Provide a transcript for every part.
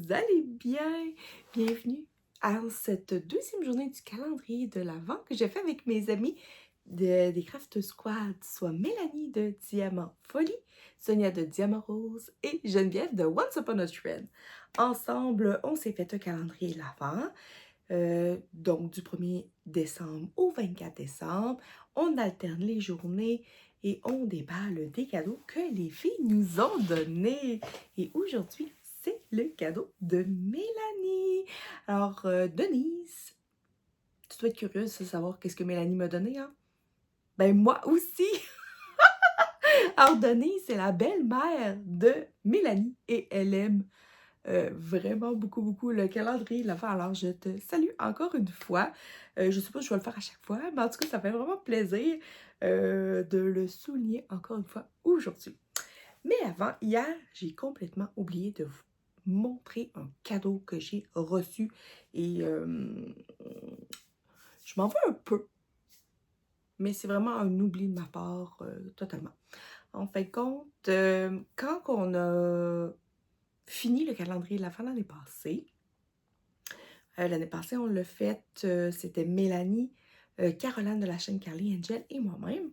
vous allez bien? Bienvenue à cette deuxième journée du calendrier de l'Avent que j'ai fait avec mes amis des Craft Squad, soit Mélanie de Diamant Folie, Sonia de Diamant Rose et Geneviève de Once Upon a Thread. Ensemble, on s'est fait un calendrier l'Avent, donc du 1er décembre au 24 décembre. On alterne les journées et on déballe des cadeaux que les filles nous ont donnés. Et aujourd'hui, c'est le cadeau de Mélanie. Alors, Denise, tu dois être curieuse de savoir qu'est-ce que Mélanie m'a donné, hein? Ben, moi aussi! Alors, Denise, c'est la belle-mère de Mélanie et elle aime vraiment beaucoup le calendrier de l'Avent. Alors, je te salue encore une fois. Je sais pas si je vais le faire à chaque fois, mais en tout cas, ça fait vraiment plaisir de le souligner encore une fois aujourd'hui. Mais avant, hier, j'ai complètement oublié de vous montrer un cadeau que j'ai reçu et je m'en veux un peu, mais c'est vraiment un oubli de ma part totalement. En fin de compte, quand on a fini le calendrier de l'Avent l'année passée, on l'a fait, c'était Mélanie, Caroline de la chaîne Carly Angel et moi-même.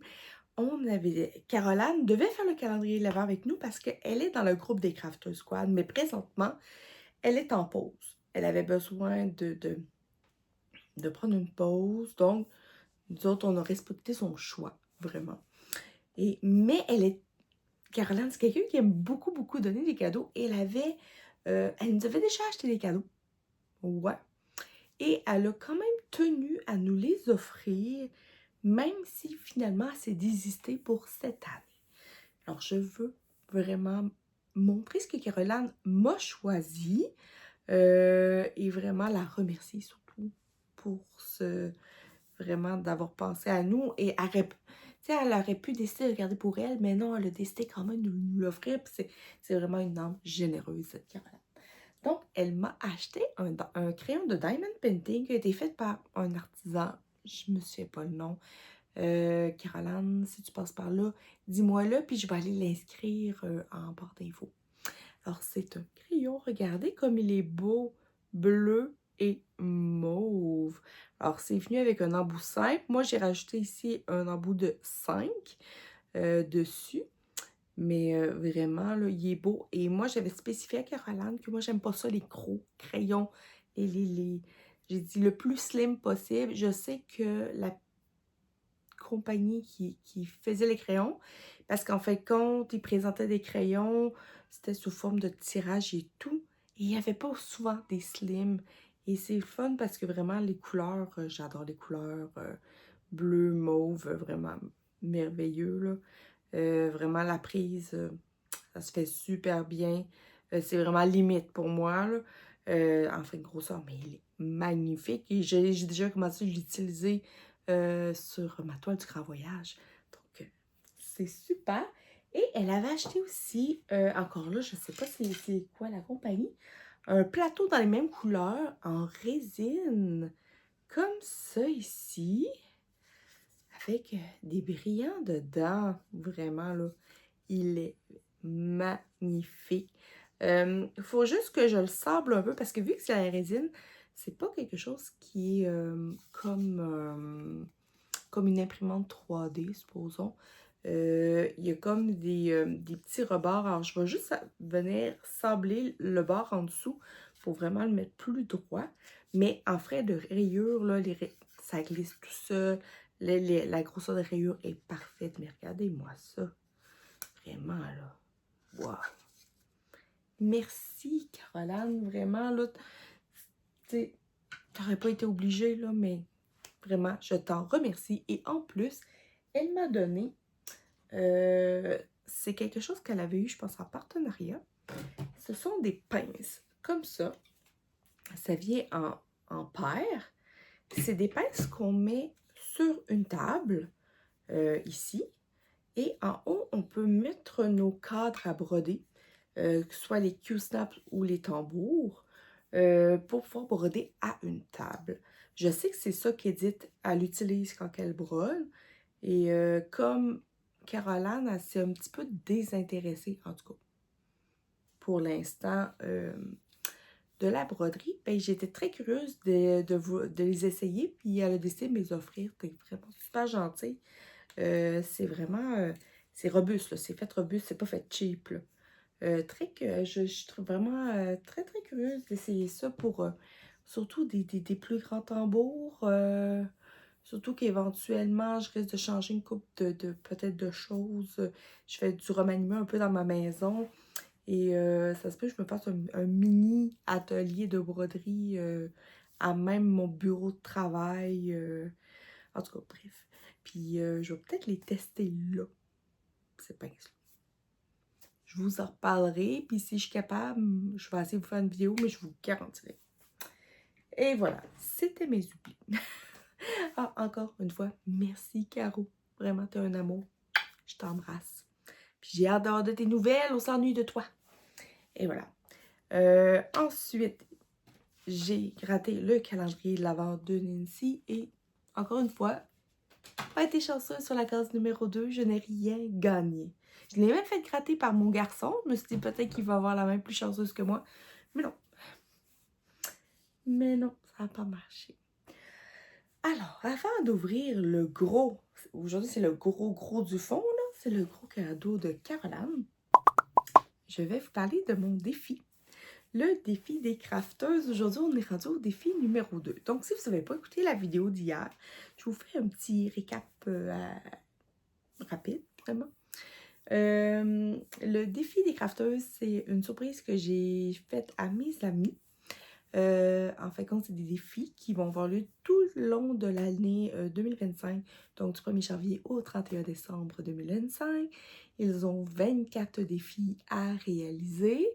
Caroline devait faire le calendrier de l'Avent avec nous parce qu'elle est dans le groupe des Crafters Squad, mais présentement, elle est en pause. Elle avait besoin de prendre une pause, donc nous autres, on a respecté son choix, vraiment. Mais Caroline, c'est quelqu'un qui aime beaucoup donner des cadeaux. Et elle nous avait déjà acheté des cadeaux. Ouais. Et elle a quand même tenu à nous les offrir, même si finalement elle s'est désistée pour cette année. Alors, je veux vraiment montrer ce que Caroline m'a choisi et vraiment la remercier surtout pour vraiment d'avoir pensé à nous. Et elle aurait pu décider de garder pour elle, mais non, elle a décidé quand même de nous l'offrir. C'est vraiment une âme généreuse, cette Caroline. Donc, elle m'a acheté un crayon de Diamond Painting qui a été fait par un artisan. Je me souviens pas le nom. Caroline, si tu passes par là, dis-moi-le, puis je vais aller l'inscrire en barre d'infos. Alors, c'est un crayon. Regardez comme il est beau, bleu et mauve. Alors, c'est venu avec un embout simple. Moi, j'ai rajouté ici un embout de 5 dessus. Mais vraiment, là, il est beau. Et moi, j'avais spécifié à Caroline que moi, j'aime pas ça, les gros crayons. J'ai dit le plus slim possible. Je sais que la compagnie qui faisait les crayons, parce qu'en fait, quand ils présentaient des crayons, c'était sous forme de tirage et tout. Et il n'y avait pas souvent des slims. Et c'est fun parce que vraiment, les couleurs, j'adore les couleurs bleu, mauve, vraiment merveilleux, là. Vraiment, la prise, ça se fait super bien. C'est vraiment limite pour moi, là. En fin de grosseur, mais il est magnifique. Et j'ai déjà commencé à l'utiliser sur ma toile du grand voyage. Donc, c'est super. Et elle avait acheté aussi, encore là, je ne sais pas c'est quoi la compagnie, un plateau dans les mêmes couleurs en résine. Comme ça ici. Avec des brillants dedans. Vraiment, là. Il est magnifique. Il faut juste que je le sable un peu parce que vu que c'est la résine, c'est pas quelque chose qui est comme une imprimante 3D, supposons. Il y a comme des petits rebords. Alors, je vais juste venir sabler le bord en dessous pour vraiment le mettre plus droit. Mais en frais de rayures, là, ça glisse tout seul. La grosseur de rayures est parfaite. Mais regardez-moi ça. Vraiment, là. Wow! Merci, Caroline. Vraiment, là. Tu n'aurais pas été obligée, là, mais vraiment, je t'en remercie. Et en plus, elle m'a donné, c'est quelque chose qu'elle avait eu, je pense, en partenariat. Ce sont des pinces, comme ça. Ça vient en paire. C'est des pinces qu'on met sur une table, ici. Et en haut, on peut mettre nos cadres à broder, que ce soit les Q-snaps ou les tambours, pour pouvoir broder à une table. Je sais que c'est ça qu'Edith, elle utilise quand elle brode. Et comme Caroline, elle s'est un petit peu désintéressée, en tout cas. Pour l'instant, de la broderie, ben, j'étais très curieuse de les essayer, puis elle a décidé de me les offrir. T'es vraiment super gentille. C'est vraiment, c'est robuste, là. C'est fait robuste, c'est pas fait cheap, là. Je trouve vraiment très, très curieuse d'essayer ça pour surtout des plus grands tambours. Surtout qu'éventuellement, je risque de changer une coupe peut-être de choses. Je fais du remaniement un peu dans ma maison. Et ça se peut que je me fasse un mini atelier de broderie à même mon bureau de travail. En tout cas, bref. Puis je vais peut-être les tester là, ces pinces-là. Je vous en reparlerai. Puis si je suis capable, je vais essayer de vous faire une vidéo, mais je vous garantirai. Et voilà, c'était mes oublis. Ah, encore une fois, merci Caro. Vraiment, t'es un amour. Je t'embrasse. Puis j'ai hâte d'avoir de tes nouvelles. On s'ennuie de toi. Et voilà. Ensuite, j'ai gratté le calendrier de l'Avent de Nancy et encore une fois, pas été chanceuse sur la case numéro 2, je n'ai rien gagné. Je l'ai même fait gratter par mon garçon. Je me suis dit peut-être qu'il va avoir la main plus chanceuse que moi. Mais non. Mais non, ça n'a pas marché. Alors, avant d'ouvrir le gros, aujourd'hui c'est le gros du fond, là. C'est le gros cadeau de Caroline. Je vais vous parler de mon défi. Le défi des crafteuses. Aujourd'hui, on est rendu au défi numéro 2. Donc, si vous n'avez pas écouté la vidéo d'hier, je vous fais un petit récap rapide, vraiment. Le défi des crafteuses, c'est une surprise que j'ai faite à mes amis. En fait, c'est des défis qui vont avoir lieu tout le long de l'année 2025, donc du 1er janvier au 31 décembre 2025. Ils ont 24 défis à réaliser.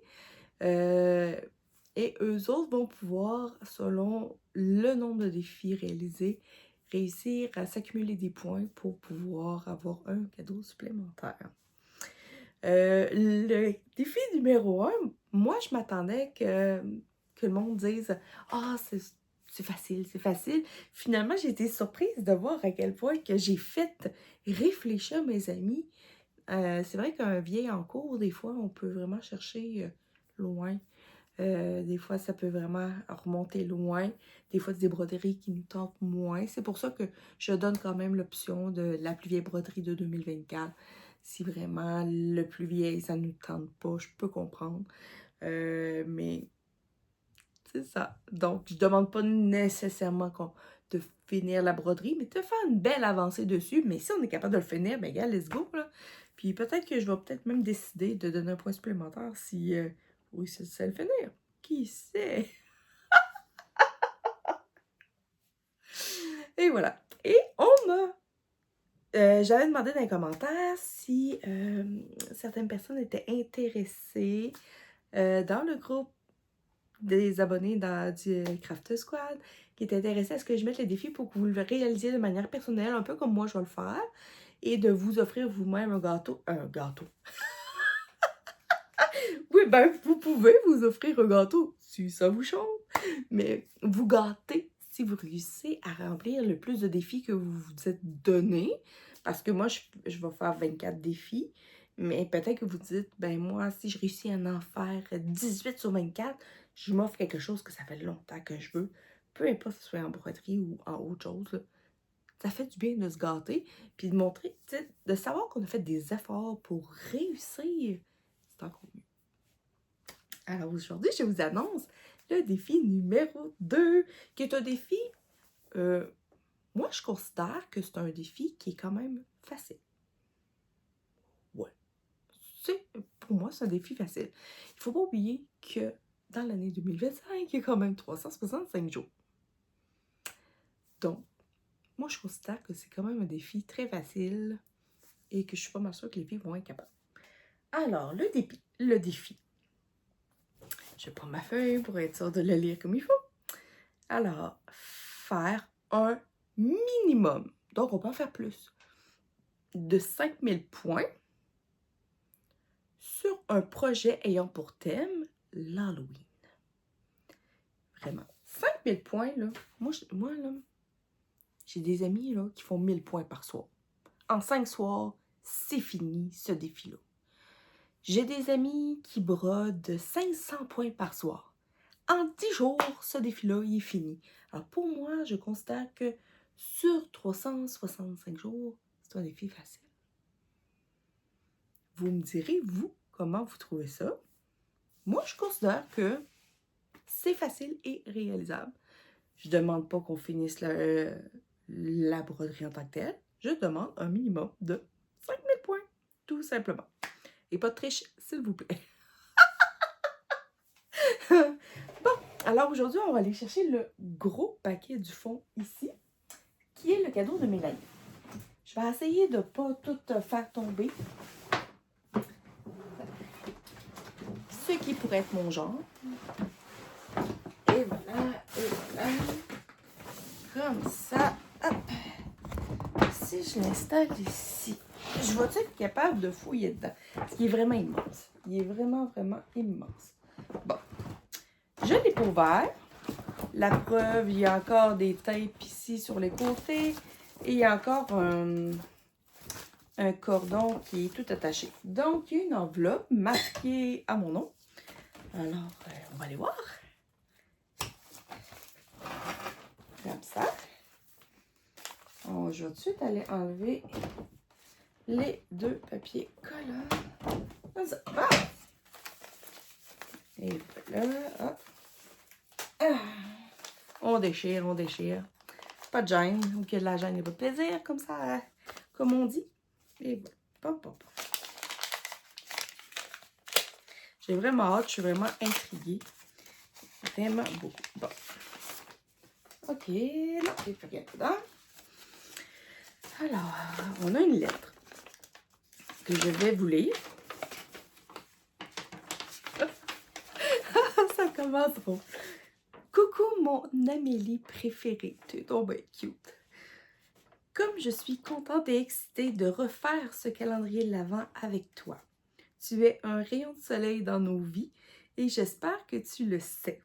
Et eux autres vont pouvoir, selon le nombre de défis réalisés, réussir à s'accumuler des points pour pouvoir avoir un cadeau supplémentaire. Le défi numéro 1, moi je m'attendais que le monde dise « Ah, c'est facile, c'est facile ». Finalement, j'ai été surprise de voir à quel point que j'ai fait réfléchir mes amis. C'est vrai qu'un vieil en cours, des fois, on peut vraiment chercher loin. Des fois, ça peut vraiment remonter loin. Des fois, des broderies qui nous tentent moins. C'est pour ça que je donne quand même l'option de la plus vieille broderie de 2024. Si vraiment le plus vieil, ça ne nous tente pas, je peux comprendre. Mais c'est ça. Donc, je demande pas nécessairement de finir la broderie, mais de faire une belle avancée dessus. Mais si on est capable de le finir, ben gars, let's go, là. Puis peut-être que je vais peut-être même décider de donner un point supplémentaire si oui, c'est le finir. Qui sait? Et voilà. Et on m'a... j'avais demandé dans les commentaires si certaines personnes étaient intéressées dans le groupe des abonnés du Craft Squad qui étaient intéressés à ce que je mette le défi pour que vous le réalisiez de manière personnelle, un peu comme moi je vais le faire, et de vous offrir vous-même un gâteau. Un gâteau. Oui, ben vous pouvez vous offrir un gâteau si ça vous chante, mais vous gâtez si vous réussissez à remplir le plus de défis que vous vous êtes donné. Parce que moi, je vais faire 24 défis. Mais peut-être que vous dites, ben moi, si je réussis à en faire 18 sur 24, je m'offre quelque chose que ça fait longtemps que je veux. Peu importe si ce soit en broderie ou en autre chose, là. Ça fait du bien de se gâter. Puis de montrer, tu sais, de savoir qu'on a fait des efforts pour réussir. C'est encore mieux. Alors aujourd'hui, je vous annonce le défi numéro 2, qui est un défi, moi je considère que c'est un défi qui est quand même facile. Ouais, pour moi c'est un défi facile. Il ne faut pas oublier que dans l'année 2025, il y a quand même 365 jours. Donc, moi je considère que c'est quand même un défi très facile et que je suis pas mal sûre que les filles vont être capables. Alors, le défi. Je prends ma feuille pour être sûre de le lire comme il faut. Alors, faire un minimum, donc on peut en faire plus, de 5000 points sur un projet ayant pour thème l'Halloween. Vraiment. 5000 points, là, moi là, j'ai des amis là, qui font 1000 points par soir. En 5 soirs, c'est fini ce défi-là. J'ai des amis qui brodent 500 points par soir. en 10 jours, ce défi-là, il est fini. Alors pour moi, je considère que sur 365 jours, c'est un défi facile. Vous me direz, vous, comment vous trouvez ça? Moi, je considère que c'est facile et réalisable. Je ne demande pas qu'on finisse la broderie en tant que telle. Je demande un minimum de 5000 points, tout simplement. Et pas de triche, s'il vous plaît. Bon, alors aujourd'hui, on va aller chercher le gros paquet du fond ici, qui est le cadeau de Mélanie. Je vais essayer de ne pas tout faire tomber. Ce qui pourrait être mon genre. Et voilà, et voilà. Comme ça. Hop. Si je l'installe ici, je vais être capable de fouiller dedans. Ce qui est vraiment immense. Il est vraiment, vraiment immense. Bon. Je l'ai pas ouvert. La preuve, il y a encore des tapes ici sur les côtés. Et il y a encore un cordon qui est tout attaché. Donc, il y a une enveloppe marquée à mon nom. Alors, on va aller voir. Comme ça. Je vais tout de suite aller enlever les deux papiers collants. Comme ça. Ah! Et voilà. Hop. Ah! On déchire, on déchire. Pas de gêne. Ou qu'il y a de la gêne et pas de plaisir, comme ça, comme on dit. Et voilà. Pop, pop, pop. J'ai vraiment hâte, je suis vraiment intriguée. Vraiment beaucoup. Bon. OK, là, il n'y a plus rien dedans. Alors, on a une lettre que je vais vous lire. Ça commence bon. Coucou mon Amélie préférée, tu es donc bien cute. Comme je suis contente et excitée de refaire ce calendrier de l'Avent avec toi. Tu es un rayon de soleil dans nos vies et j'espère que tu le sais.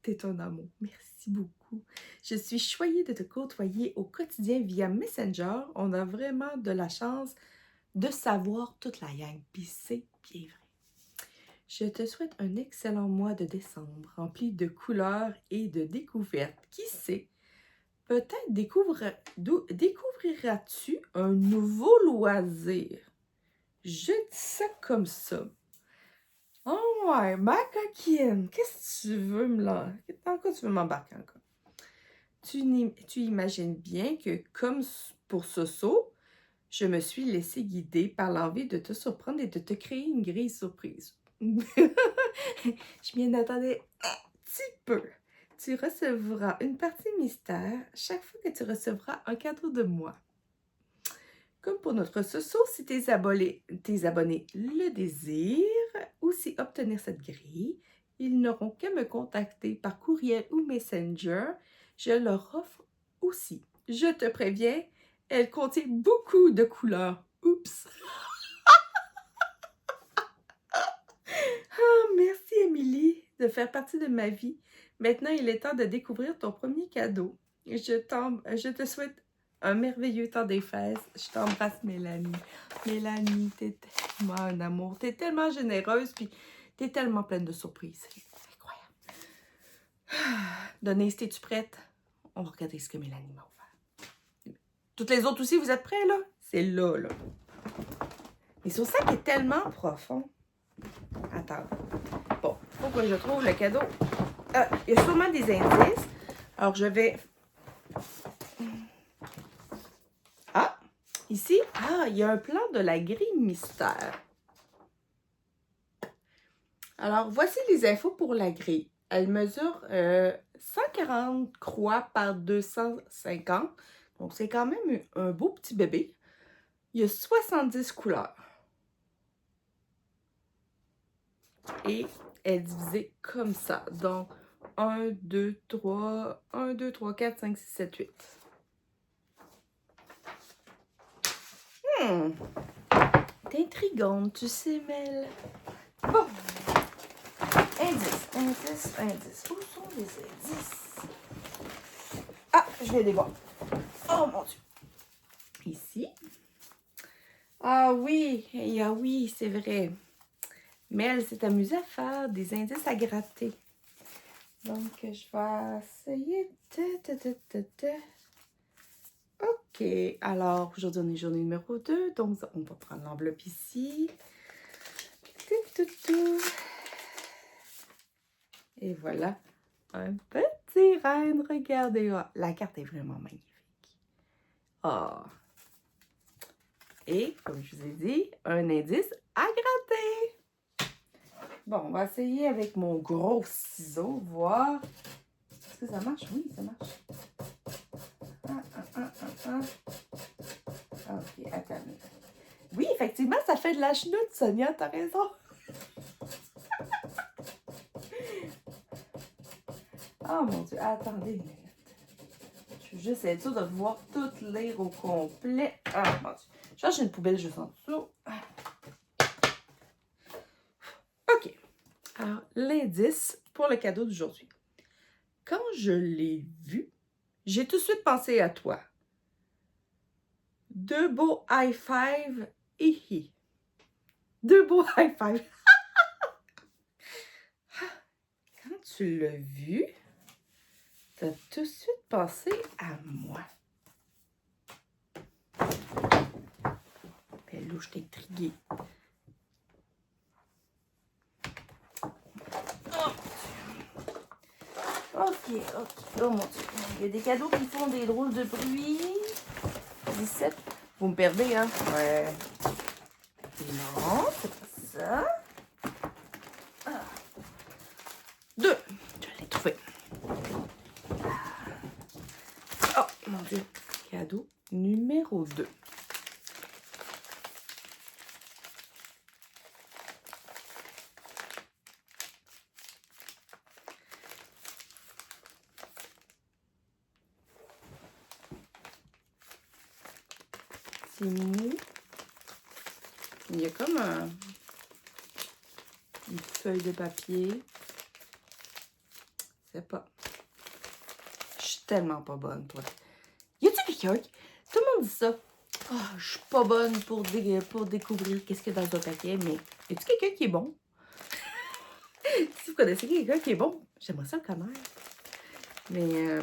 T'es un amour. Merci beaucoup. Je suis choyée de te côtoyer au quotidien via Messenger. On a vraiment de la chance de savoir toute la gang. Puis c'est bien vrai. Je te souhaite un excellent mois de décembre, rempli de couleurs et de découvertes. Qui sait, peut-être découvriras-tu un nouveau loisir. Je dis ça comme ça. Oh ouais, ma coquine, qu'est-ce que tu veux me là? Dans quoi tu veux m'embarquer encore? Tu imagines bien que, comme pour ce saut, je me suis laissée guider par l'envie de te surprendre et de te créer une grille surprise. Je m'y attendais un petit peu. Tu recevras une partie mystère chaque fois que tu recevras un cadeau de moi. Comme pour notre soso, si tes abonnés le désirent ou si obtenir cette grille, ils n'auront qu'à me contacter par courriel ou Messenger. Je leur offre aussi. Je te préviens, elle contient beaucoup de couleurs. Oups! Oh, merci Émilie de faire partie de ma vie. Maintenant, il est temps de découvrir ton premier cadeau. Je te souhaite un merveilleux temps des fêtes. Je t'embrasse, Mélanie. Mélanie, t'es tellement un amour. T'es tellement généreuse, puis t'es tellement pleine de surprises. C'est incroyable. Denise, es-tu prête? On va regarder ce que Mélanie m'a offert. Toutes les autres aussi, vous êtes prêts, là? C'est là, là. Mais sur ça qui est tellement profond. Attends. Bon, il faut que je trouve le cadeau. Il y a sûrement des indices. Alors, je vais... Ah! Ici, il y a un plan de la grille mystère. Alors, voici les infos pour la grille. Elle mesure 140 croix par 250. Donc, c'est quand même un beau petit bébé. Il y a 70 couleurs. Et elle est divisée comme ça. Donc, 1, 2, 3, 4, 5, 6, 7, 8. T'es intrigante, tu sais, Mel. Bon. Indice. Où sont les indices? Ah, je vais les voir. Oh mon Dieu. Ici. Ah oui, oui, c'est vrai. Mel s'est amusée à faire des indices à gratter. Donc, je vais essayer OK. Alors, aujourd'hui, on est journée numéro 2. Donc, on va prendre l'enveloppe ici. Et voilà. Un petit reine. Regardez. Oh, la carte est vraiment magnifique. Oh. Et, comme je vous ai dit, un indice à gratter. Bon, on va essayer avec mon gros ciseau, voir. Est-ce que ça marche? Oui, ça marche. OK, attends. Oui, effectivement, ça fait de la chenoute, Sonia, t'as raison. Oh mon Dieu, attendez une minute. Je veux juste être sûre de pouvoir tout lire au complet. Ah mon Dieu. Je cherche une poubelle juste en dessous. OK. Alors, l'indice pour le cadeau d'aujourd'hui. Quand je l'ai vu, j'ai tout de suite pensé à toi. Deux beaux high five. Hihi. Deux beaux high five. Quand tu l'as vu, t'as tout de suite pensé à moi. Ben là, je t'ai intriguée. OK. Oh mon Dieu. Il y a des cadeaux qui font des drôles de bruit. 17. Vous me perdez, hein? Ouais. Non, c'est pas ça. 2. Je l'ai trouvé. Oh mon Dieu. Cadeau numéro 2. C'est mou. Il y a comme une feuille de papier. Je sais pas. Je suis tellement pas bonne, toi. Y a-t-il quelqu'un qui... Tout le monde dit ça. Oh, je suis pas bonne pour découvrir qu'est-ce qu'il y a dans un paquet, mais y a-t-il quelqu'un qui est bon? Si vous connaissez quelqu'un qui est bon, j'aimerais ça le connaître. Mais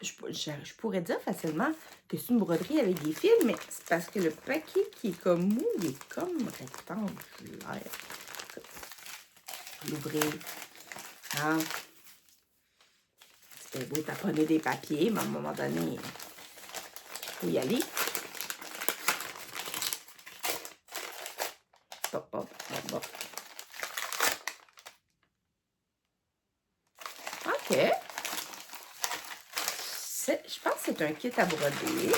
je pourrais dire facilement que c'est une broderie avec des fils, mais c'est parce que le paquet qui est comme mou, il est comme rectangulaire. L'ouvrir. Hein? C'est beau taponner des papiers, mais à un moment donné, il faut y aller. Bon. OK. Je pense que c'est un kit à broder.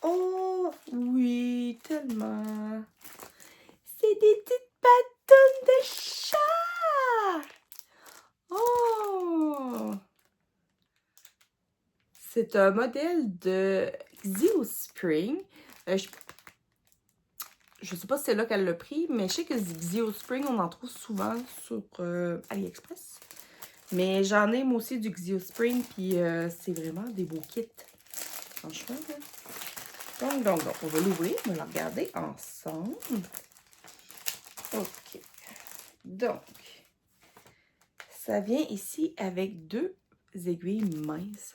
Oh, oui, tellement. C'est des petites patounes de chat. Oh. C'est un modèle de Xeospring. Je sais pas si c'est là qu'elle l'a pris, mais je sais que Xeospring, on en trouve souvent sur AliExpress. Mais j'en ai moi aussi du Xeospring, puis c'est vraiment des beaux kits. Franchement, là. Donc, on va l'ouvrir, on va la regarder ensemble. OK. Donc, ça vient ici avec 2 aiguilles minces.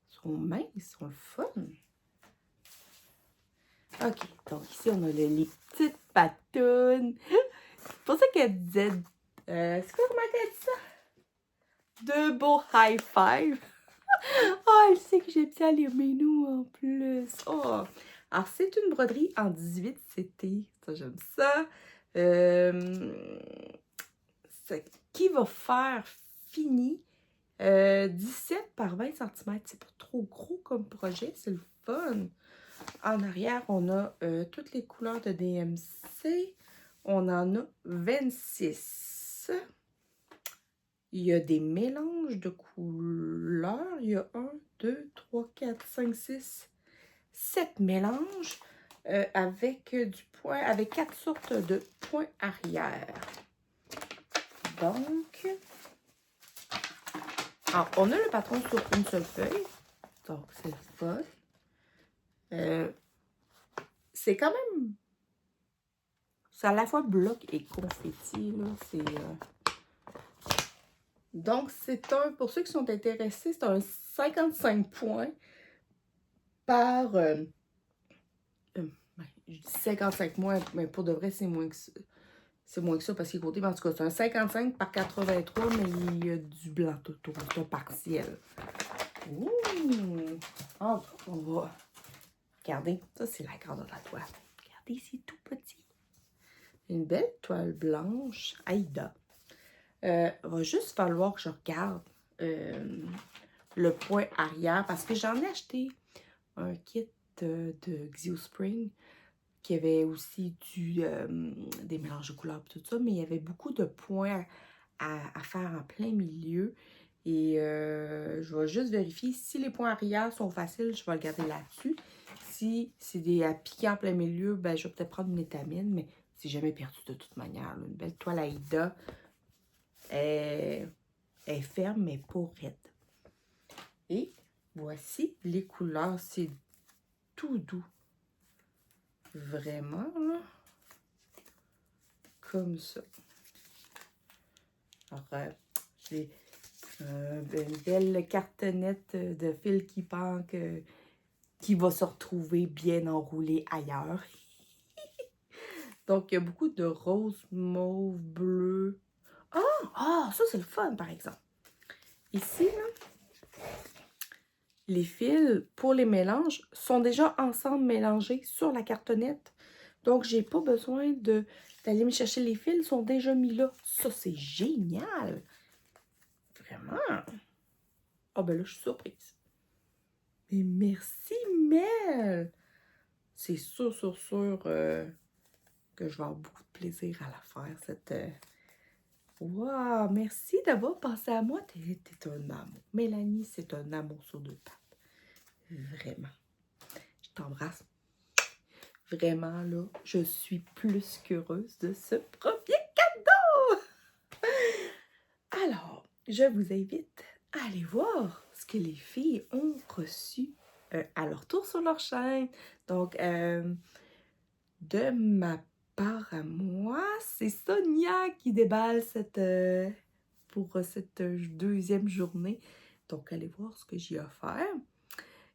Elles sont minces, elles sont le fun. OK, donc ici, on a les petites patounes. C'est pour ça qu'elle disait... c'est quoi, comment elle dit ça? 2 beaux high five. Oh, elle sait que j'aime bien les menus en plus. Oh! Alors, c'est une broderie en 18 CT. Ça, j'aime ça. Qui va faire fini 17 par 20 cm. C'est pas trop gros comme projet. C'est le fun. En arrière, on a toutes les couleurs de DMC. On en a 26. Il y a des mélanges de couleurs. Il y a 1, 2, 3, 4, 5, 6, 7 mélanges avec du point, avec 4 sortes de points arrière. Donc, alors, on a le patron sur une seule feuille. Donc, c'est le fun. C'est quand même... C'est à la fois bloc et confetti, là. Donc, c'est un... Pour ceux qui sont intéressés, c'est un 55 points par... ben, je dis 55 mois, mais pour de vrai, c'est moins que ça. C'est moins que ça parce qu'il est côté, mais en tout cas, c'est un 55 par 83, mais il y a du blanc tout autour. C'est un partiel. Ouh! On va... Regardez, ça, c'est la grandeur de la toile. Regardez, c'est tout petit. Une belle toile blanche. Aïda. Va juste falloir que je regarde le point arrière parce que j'en ai acheté un kit de Xeospring qui avait aussi des mélanges de couleurs et tout ça, mais il y avait beaucoup de points à faire en plein milieu. Et je vais juste vérifier si les points arrière sont faciles, je vais le garder là-dessus. Si c'est des à piquer en plein milieu, ben je vais peut-être prendre une étamine, mais c'est jamais perdu de toute manière. Là. Une belle toile Aïda est ferme, mais pas raide. Et voici les couleurs. C'est tout doux. Vraiment, là. Comme ça. Alors, j'ai une belle cartonnette de fil qui panque qui va se retrouver bien enroulée ailleurs. Donc, il y a beaucoup de rose, mauve, bleu. Ah, ça, c'est le fun, par exemple. Ici, là, les fils pour les mélanges sont déjà ensemble mélangés sur la cartonnette. Donc, j'ai pas besoin d'aller me chercher les fils. Ils sont déjà mis là. Ça, c'est génial. Vraiment. Ah, ben là, je suis surprise. Mais merci, Mel. C'est sûr que je vais avoir beaucoup de plaisir à la faire, cette... Wow, merci d'avoir pensé à moi. T'es un amour. Mélanie, c'est un amour sur deux pattes. Vraiment. Je t'embrasse. Vraiment, là, je suis plus qu'heureuse de ce premier cadeau. Alors, je vous invite à aller voir ce que les filles ont reçu à leur tour sur leur chaîne. Donc, de ma part à moi, c'est Sonia qui déballe pour cette deuxième journée. Donc, allez voir ce que j'ai offert.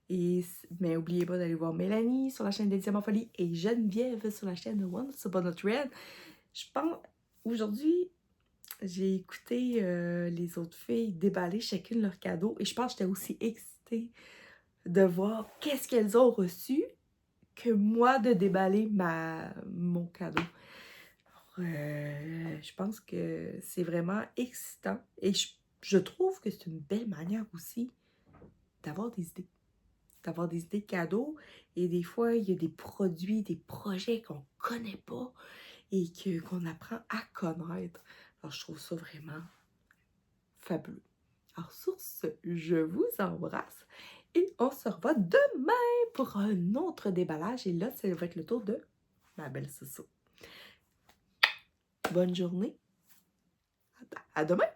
Mais n'oubliez pas d'aller voir Mélanie sur la chaîne des Diamants Folie et Geneviève sur la chaîne de Once Upon a Thread. Je pense, aujourd'hui, j'ai écouté les autres filles déballer chacune leur cadeau et je pense que j'étais aussi excitée de voir qu'est-ce qu'elles ont reçu que moi de déballer mon cadeau. Alors, je pense que c'est vraiment excitant et je trouve que c'est une belle manière aussi d'avoir des idées. D'avoir des idées de cadeaux et des fois, il y a des produits, des projets qu'on ne connaît pas et qu'on apprend à connaître. Alors, je trouve ça vraiment fabuleux. Alors, sur ce, je vous embrasse et on se revoit demain pour un autre déballage. Et là, ça va être le tour de ma belle Soso. Bonne journée. À demain!